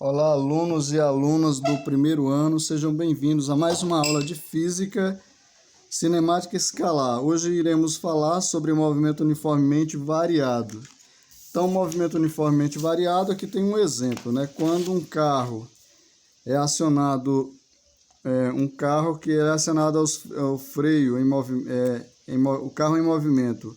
Olá, alunos e alunas do primeiro ano, sejam bem-vindos a mais uma aula de Física Cinemática Escalar. Hoje iremos falar sobre movimento uniformemente variado. Então, movimento uniformemente variado, aqui tem um exemplo, né? Quando um carro é acionado, um carro que é acionado ao freio, o carro em movimento.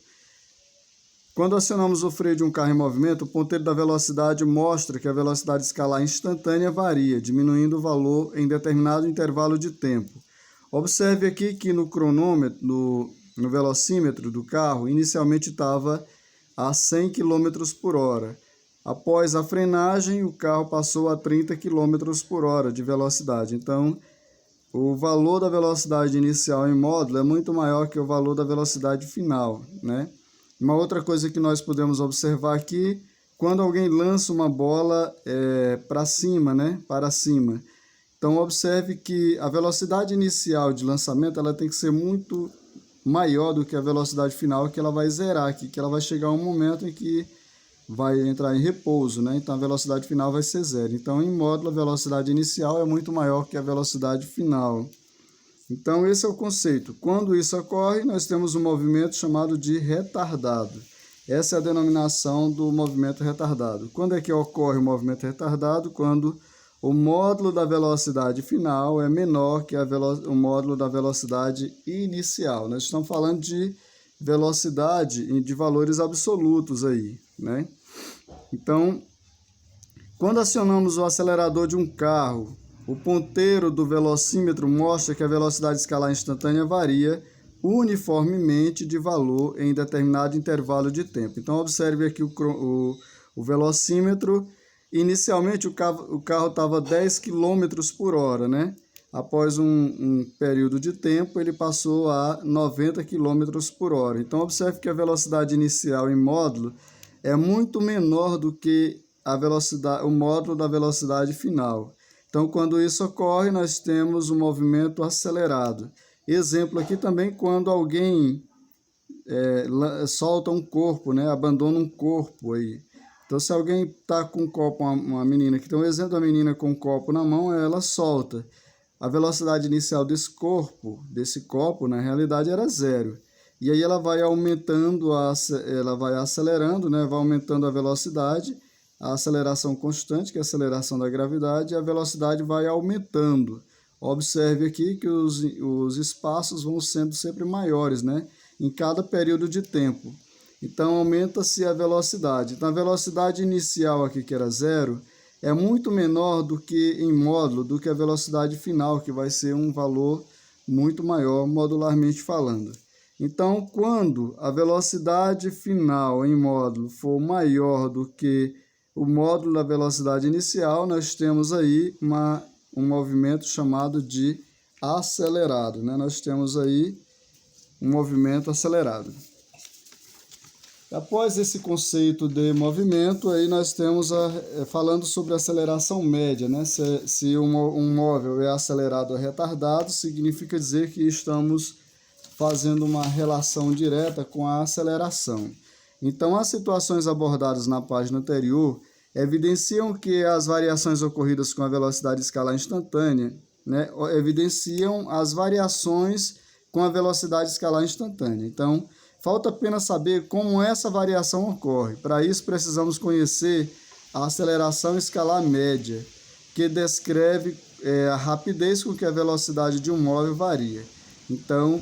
Quando acionamos o freio de um carro em movimento, o ponteiro da velocidade mostra que a velocidade escalar instantânea varia, diminuindo o valor em determinado intervalo de tempo. Observe aqui que no cronômetro, no velocímetro do carro, inicialmente estava a 100 km por hora. Após a frenagem, o carro passou a 30 km por hora de velocidade. Então, o valor da velocidade inicial em módulo é muito maior que o valor da velocidade final, né? Uma outra coisa que nós podemos observar aqui, quando alguém lança uma bola para cima, né? Para cima. Então, observe que a velocidade inicial de lançamento ela tem que ser muito maior do que a velocidade final, que ela vai zerar aqui, que ela vai chegar a um momento em que vai entrar em repouso, né? Então, a velocidade final vai ser zero. Então, em módulo, a velocidade inicial é muito maior que a velocidade final. Então, esse é o conceito. Quando isso ocorre, nós temos um movimento chamado de retardado. Essa é a denominação do movimento retardado. Quando é que ocorre o movimento retardado? Quando o módulo da velocidade final é menor que o módulo da velocidade inicial. Nós estamos falando de velocidade de valores absolutos aí, né? Então, quando acionamos o acelerador de um carro, o ponteiro do velocímetro mostra que a velocidade escalar instantânea varia uniformemente de valor em determinado intervalo de tempo. Então, observe aqui o velocímetro. Inicialmente, o carro estava 10 km por hora, né? Após um período de tempo, ele passou a 90 km por hora. Então, observe que a velocidade inicial em módulo é muito menor do que o módulo da velocidade final. Então, quando isso ocorre, nós temos um movimento acelerado. Exemplo aqui também quando alguém solta um corpo, né? Abandona um corpo aí. Então, se alguém está com um copo, uma menina, que tem um exemplo da menina com um copo na mão, ela solta. A velocidade inicial desse copo, na realidade, era zero. E aí ela vai aumentando, ela vai acelerando, né? Vai aumentando a velocidade, a aceleração constante, que é a aceleração da gravidade, e a velocidade vai aumentando. Observe aqui que os espaços vão sendo sempre maiores, né? Em cada período de tempo. Então, aumenta-se a velocidade. Então, a velocidade inicial aqui, que era zero, é muito menor do que em módulo, do que a velocidade final, que vai ser um valor muito maior, modularmente falando. Então, quando a velocidade final em módulo for maior do que o módulo da velocidade inicial, nós temos aí um movimento chamado de acelerado, né? Nós temos aí um movimento acelerado. Após esse conceito de movimento, aí nós temos falando sobre aceleração média, né? Se um móvel é acelerado ou retardado, significa dizer que estamos fazendo uma relação direta com a aceleração. Então, as situações abordadas na página anterior evidenciam que as variações ocorridas com a velocidade escalar instantânea, né, evidenciam as variações com a velocidade escalar instantânea. Então, falta apenas saber como essa variação ocorre. Para isso, precisamos conhecer a aceleração escalar média, que descreve a rapidez com que a velocidade de um móvel varia. Então,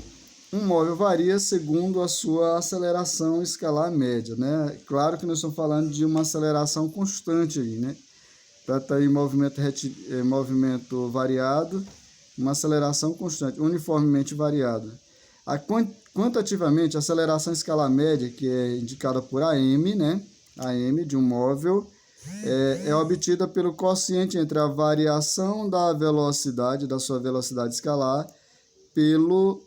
um móvel varia segundo a sua aceleração escalar média, né? Claro que nós estamos falando de uma aceleração constante aí, né? Para estar em movimento variado, uma aceleração constante, uniformemente variada. Quantitativamente, a aceleração escalar média, que é indicada por AM, né? AM de um móvel, é obtida pelo quociente entre a variação da velocidade, da sua velocidade escalar, pelo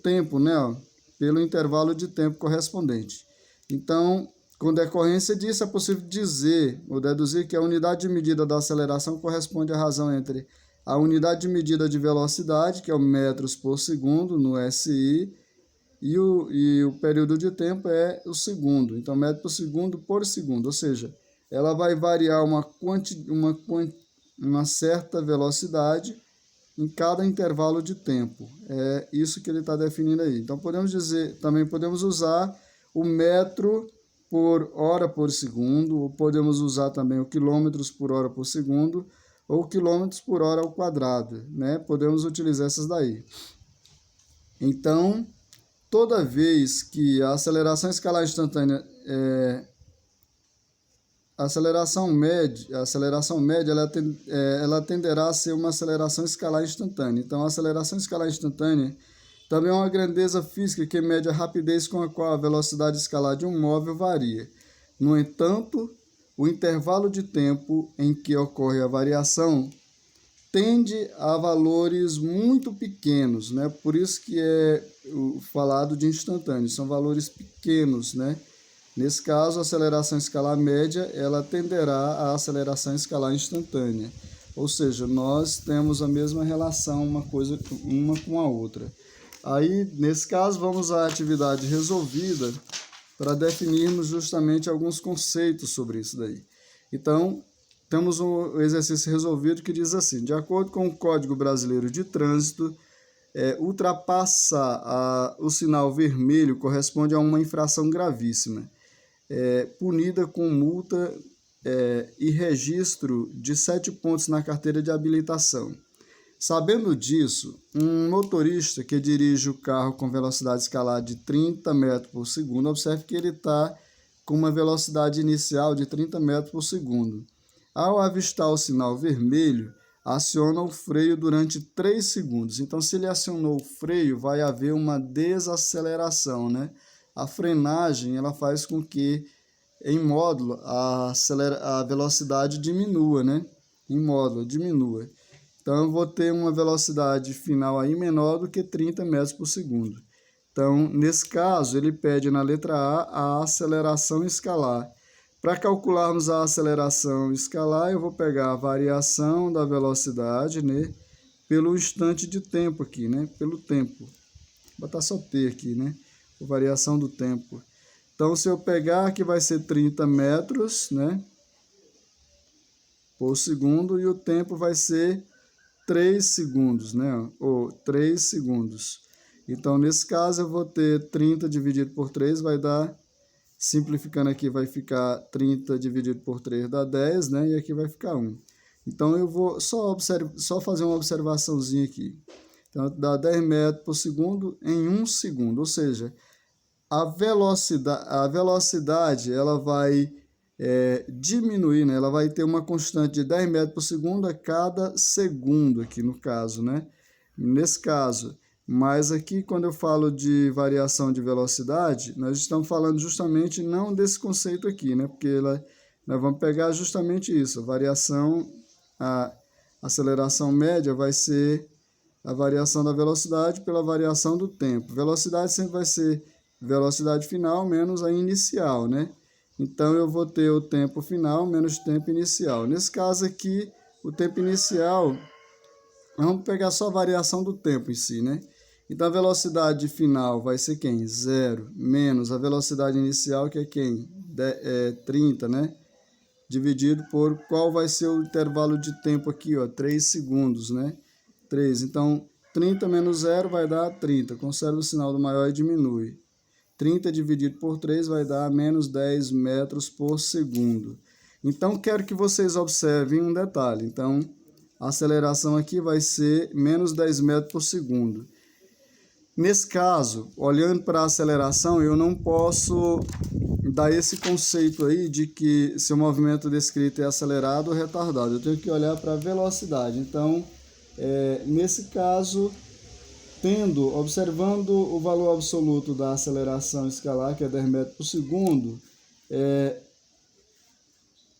tempo, né? Pelo intervalo de tempo correspondente. Então, com decorrência disso, é possível dizer ou deduzir que a unidade de medida da aceleração corresponde à razão entre a unidade de medida de velocidade, que é o metros por segundo, no SI, e o período de tempo é o segundo. Então, metro por segundo, ou seja, ela vai variar uma certa velocidade em cada intervalo de tempo. É isso que ele está definindo aí. Então, também podemos usar o metro por hora por segundo, ou podemos usar também o quilômetros por hora por segundo, ou quilômetros por hora ao quadrado, né? Podemos utilizar essas daí. Então, toda vez que a aceleração escalar instantânea a aceleração média ela tenderá a ser uma aceleração escalar instantânea. Então, a aceleração escalar instantânea também é uma grandeza física que mede a rapidez com a qual a velocidade escalar de um móvel varia. No entanto, o intervalo de tempo em que ocorre a variação tende a valores muito pequenos, né? Por isso que é falado de instantâneo, são valores pequenos, né? Nesse caso, a aceleração escalar média, ela tenderá à aceleração escalar instantânea. Ou seja, nós temos a mesma relação, uma com a outra. Aí, nesse caso, vamos à atividade resolvida para definirmos justamente alguns conceitos sobre isso daí. Então, temos um exercício resolvido que diz assim: de acordo com o Código Brasileiro de Trânsito, ultrapassar o sinal vermelho corresponde a uma infração gravíssima, punida com multa e registro de 7 pontos na carteira de habilitação. Sabendo disso, um motorista que dirige o carro com velocidade escalar de 30 metros por segundo, observe que ele está com uma velocidade inicial de 30 metros por segundo. Ao avistar o sinal vermelho, aciona o freio durante 3 segundos. Então, se ele acionou o freio, vai haver uma desaceleração, né? A frenagem ela faz com que, em módulo, a velocidade diminua, né? Em módulo, diminua. Então, eu vou ter uma velocidade final aí menor do que 30 metros por segundo. Então, nesse caso, ele pede na letra A aceleração escalar. Para calcularmos a aceleração escalar, eu vou pegar a variação da velocidade, né, pelo instante de tempo aqui, né, pelo tempo. Vou botar só T aqui, né, a variação do tempo. Então, se eu pegar aqui vai ser 30 metros, né, por segundo, e o tempo vai ser 3 segundos, né, ou 3 segundos. Então, nesse caso, eu vou ter 30 dividido por 3, vai dar, simplificando aqui, vai ficar 30 dividido por 3 dá 10, né, e aqui vai ficar 1. Então, eu vou só fazer uma observaçãozinha aqui. Então, dá 10 metros por segundo em 1 segundo, ou seja, a velocidade ela vai diminuir, né? Ela vai ter uma constante de 10 metros por segundo a cada segundo aqui no caso, né? Nesse caso, mas aqui quando eu falo de variação de velocidade, nós estamos falando justamente não desse conceito aqui, né? Porque nós vamos pegar justamente isso, a aceleração média vai ser a variação da velocidade pela variação do tempo. Velocidade sempre vai ser velocidade final menos a inicial, né? Então, eu vou ter o tempo final menos o tempo inicial. Nesse caso aqui, o tempo inicial, vamos pegar só a variação do tempo em si, né? Então, a velocidade final vai ser quem? 0 menos a velocidade inicial, que é quem? 30, né? Dividido por qual vai ser o intervalo de tempo aqui, ó, 3 segundos, né? 3. Então, 30 menos 0 vai dar 30. Conserva o sinal do maior e diminui. 30 dividido por 3 vai dar menos 10 metros por segundo. Então, quero que vocês observem um detalhe. Então, a aceleração aqui vai ser menos 10 metros por segundo. Nesse caso, olhando para a aceleração, eu não posso dar esse conceito aí de que se o movimento descrito é acelerado ou retardado. Eu tenho que olhar para a velocidade. Então, nesse caso, observando o valor absoluto da aceleração escalar, que é 10 metros por segundo,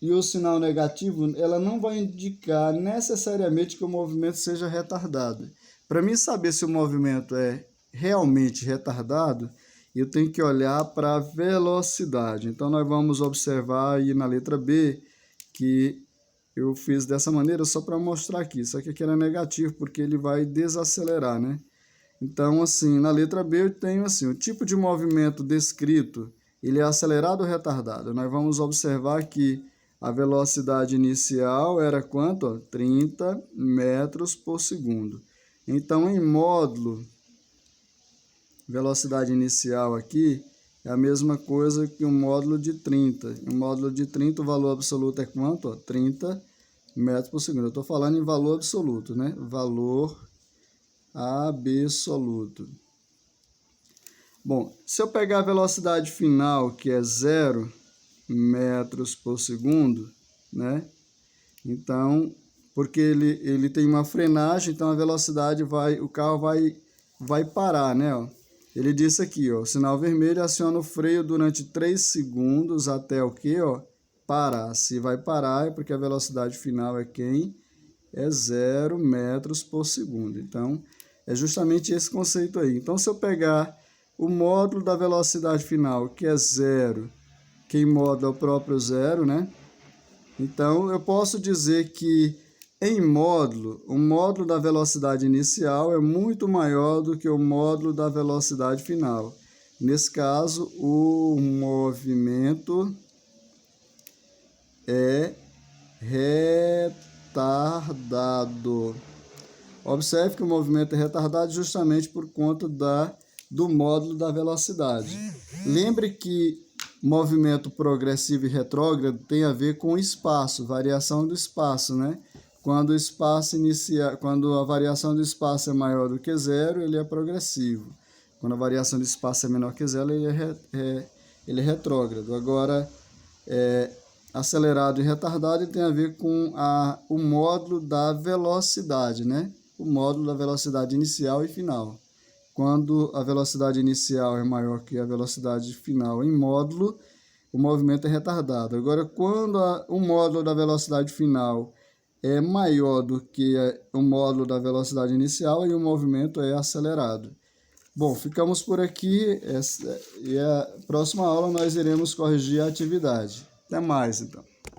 e o sinal negativo, ela não vai indicar necessariamente que o movimento seja retardado. Para mim saber se o movimento é realmente retardado, eu tenho que olhar para a velocidade. Então, nós vamos observar aí na letra B, que eu fiz dessa maneira só para mostrar aqui. Só que aqui era negativo, porque ele vai desacelerar, né? Então, assim, na letra B eu tenho assim, o tipo de movimento descrito, ele é acelerado ou retardado? Nós vamos observar que A velocidade inicial era quanto? Ó, 30 metros por segundo. Então, em módulo, velocidade inicial aqui é a mesma coisa que um módulo de 30. Em módulo de 30, o valor absoluto é quanto? Ó, 30 metros por segundo. Eu estou falando em valor absoluto, né? Valor absoluto. Bom, se eu pegar a velocidade final, que é 0 metros por segundo, né? Então, porque ele tem uma frenagem, então a velocidade o carro vai parar, né? Ó. Ele disse aqui, ó, sinal vermelho aciona o freio durante 3 segundos até o quê, ó? Parar. Se vai parar é porque a velocidade final é quem? É 0 metros por segundo. Então, é justamente esse conceito aí. Então, se eu pegar o módulo da velocidade final, que é 0, que em módulo é o próprio 0, né? Então, eu posso dizer que em módulo, o módulo da velocidade inicial é muito maior do que o módulo da velocidade final. Nesse caso, o movimento é retardado. Observe que o movimento é retardado justamente por conta do módulo da velocidade. Lembre que movimento progressivo e retrógrado tem a ver com espaço, variação do espaço, né? Quando a variação do espaço é maior do que 0, ele é progressivo. Quando a variação do espaço é menor que 0, ele é retrógrado. Agora, acelerado e retardado tem a ver com o módulo da velocidade, né? O módulo da velocidade inicial e final. Quando a velocidade inicial é maior que a velocidade final em módulo, o movimento é retardado. Agora, quando o módulo da velocidade final é maior do que o módulo da velocidade inicial, e o movimento é acelerado. Bom, ficamos por aqui. E a próxima aula nós iremos corrigir a atividade. Até mais, então.